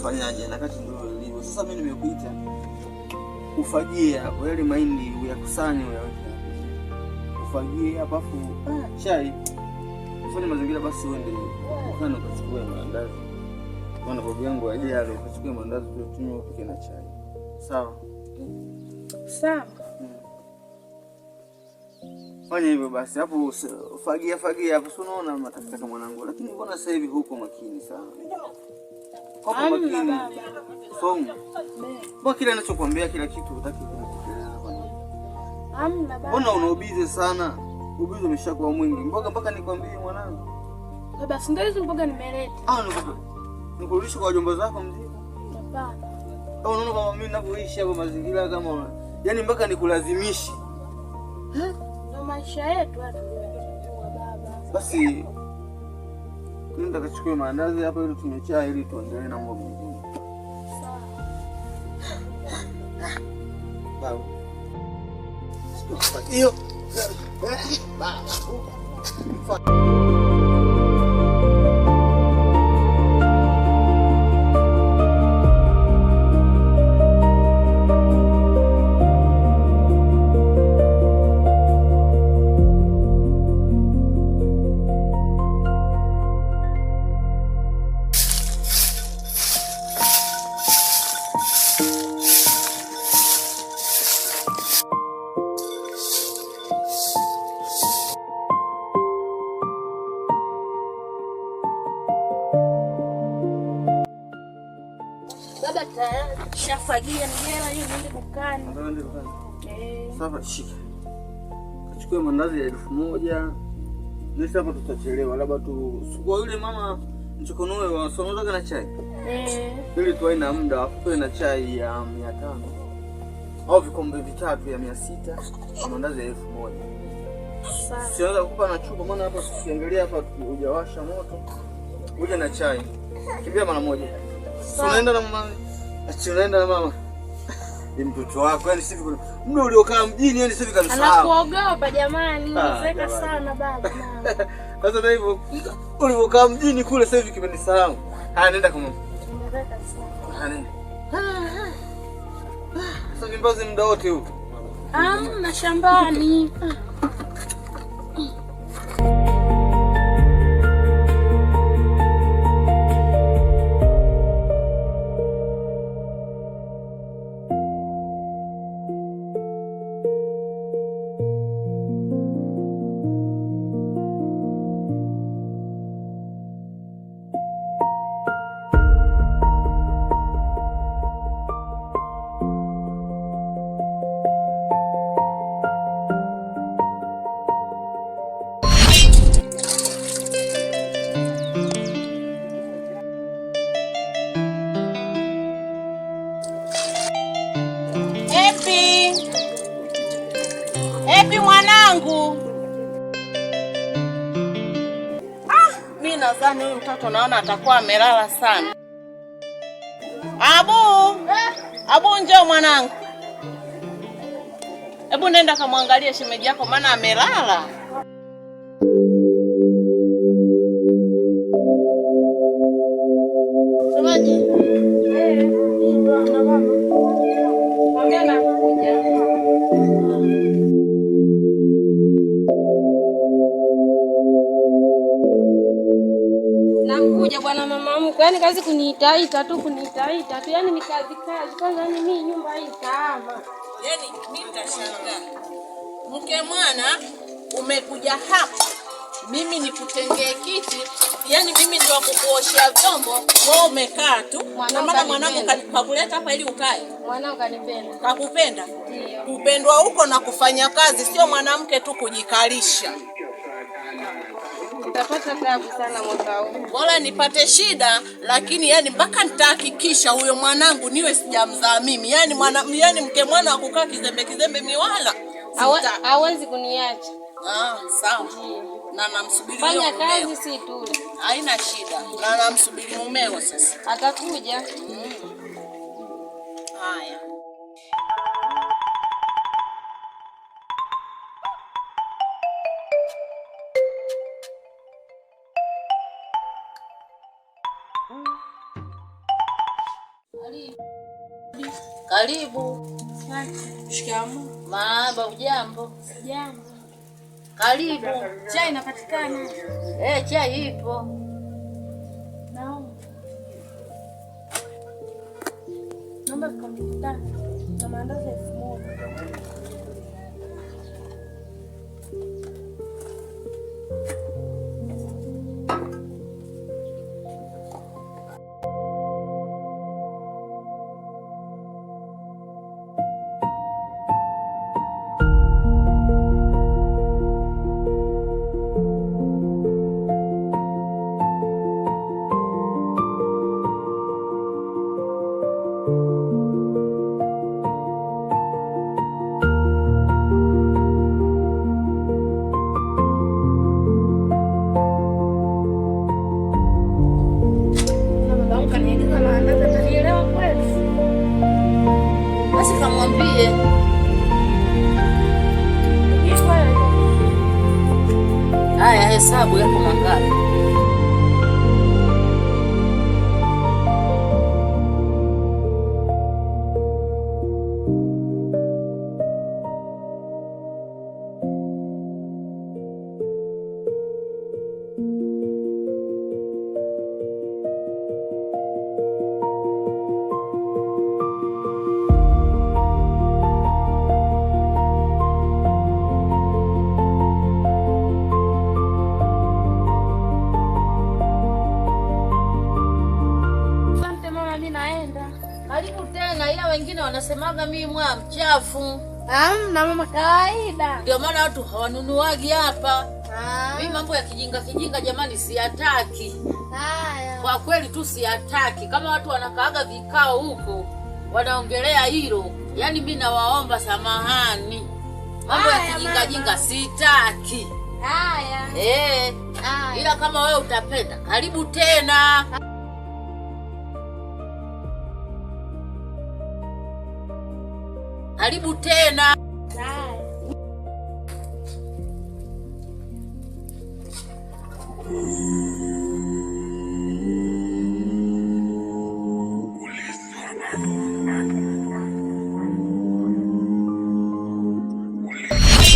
utafanyaje na kati ndio ilivyo. Sasa mimi nimekuita ufagie hapo yale mahindi uyakusanye uyaweke. Ufagie hapo afu chai. Ufanye mazingira basi uende ukana ukachukue maandazi. Maana babu yangu aje ale ukachukue maandazi tunywe upike na chai. Sawa? Sawa. Fanya hivyo basi. Hapo fagia hapo unaona matafuta mwanangu. Lakini mbona sasa hivi huko makini sana? Huko makini. Somo. Mbona kila ninachokuambia kila kitu hutaki kutekeleza kwa nini? Hamna baba. Mbona unaobize sana? Ubize umeshakuwa mwingi. Mpaka nikwambie mwanangu. Baba, si ndio hizo mboga nimeleta? Nikurudishe kwa wajomba zako mzee. Hapana. Unaona kama mimi ninavyoishi hapo mazingira kama yaani mpaka nikulazimishe. Ndio maisha yetu hata baba. Basi nenda kachukue maandazi hapa ili tunywe chai ili tuendelee na mambo mengine. Sawa. Baba. Hiyo. Baba. Baba tayari shafagia ngela hiyo ndio dukani. Sasa shika. Kachukue mandazi ya 1000. Nisi hapa tutachelewa labda tu kwa yule mama mchokonoe wa sonoza na chai. Ili tuwe na muda afuwe na chai ya 500. Au vikombe vitatu ya 600 na mandazi ya 1000. Sawa. Sianza kukupa na chupa maana hapa usiangalia hapa hujawasha moto. Uje na chai. Kimbia mara moja. Unaenda na mama. Unaenda na mama. Ni mtoto wako yani sisi muda uliokaa mjini yani sisi kanisahau. Anakuogopa jamani, unaseka sana baba. Sasa ndio hivyo ulivyokaa mjini kule sasa hivi kimenisahau. Haya nenda kwa mama. Unaseka sana. Nenda. Sasa vimbazi muda wote huko. Na shambani. Epi mwanangu. Mimi nadhani huyu mtoto naona atakuwa amelala sana. Abu njoo mwanangu. Hebu nenda kamwangalie shemeji yako maana amelala. Shemeji. Ndio na mama. Mwambie nakuja. Nakuja bwana mama mkwe. Yaani kazi kuniita tu yaani ni kazi. Kwanza yani mimi nyumba hii kama. Yaani mimi nitashangaa. Mke mwana umekuja hapa. Mimi nikutengee kiti. Yaani mimi ndio kukuoshia vyombo. Wewe umekaa tu. Na maana mwanangu kakuleta hapa ili ukae. Mwanangu kanipenda. Kakupenda? Ndio. Kupendwa huko na kufanya kazi sio mwanamke tu kujikalisha. Nitapata tabu sana mwaka huu. Bora nipate shida lakini yani mpaka nitahakikisha huyo mwanangu niwe sijamzaa mimi. Yani mke mwana wa kukaa kizembe miwala. Hawezi kuniacha. Sawa. Na namsubiri huyo mumeo. Fanya kazi si tu. Haina shida. Na namsubiri mumeo sasa. Atakuja. Haya. Karibu. Shikamoo. Marahaba, ujambo? Jambo. Karibu. Chai inapatikana? Chai ipo. Naomba vikombe na maandazi 1000. Kamwambie haya hesabu yako mangapi? Karibu tena, ila wengine wanasemaga mimi mwa mchafu. Na mama kawaida. Ndio maana watu hawanunuagi hapa. Mimi mambo ya kijinga jamani siyataki. Haya. Kwa kweli tu siyataki. Kama watu wanakaaga vikao huko wanaongelea hilo, yani mimi nawaomba samahani. Mambo ya kijinga sitaki. Haya. Ila kama wewe utapenda, karibu tena. Karibu tena.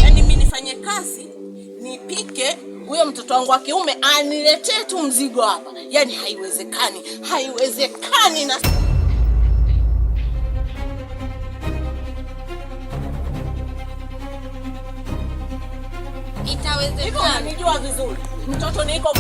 Yaani mimi nifanye kazi, nipike, huyo mtoto wangu wa kiume aniletee tu mzigo hapa. Yaani haiwezekani, haiwezekani na itawezekana. Nijua vizuri. Mtoto niko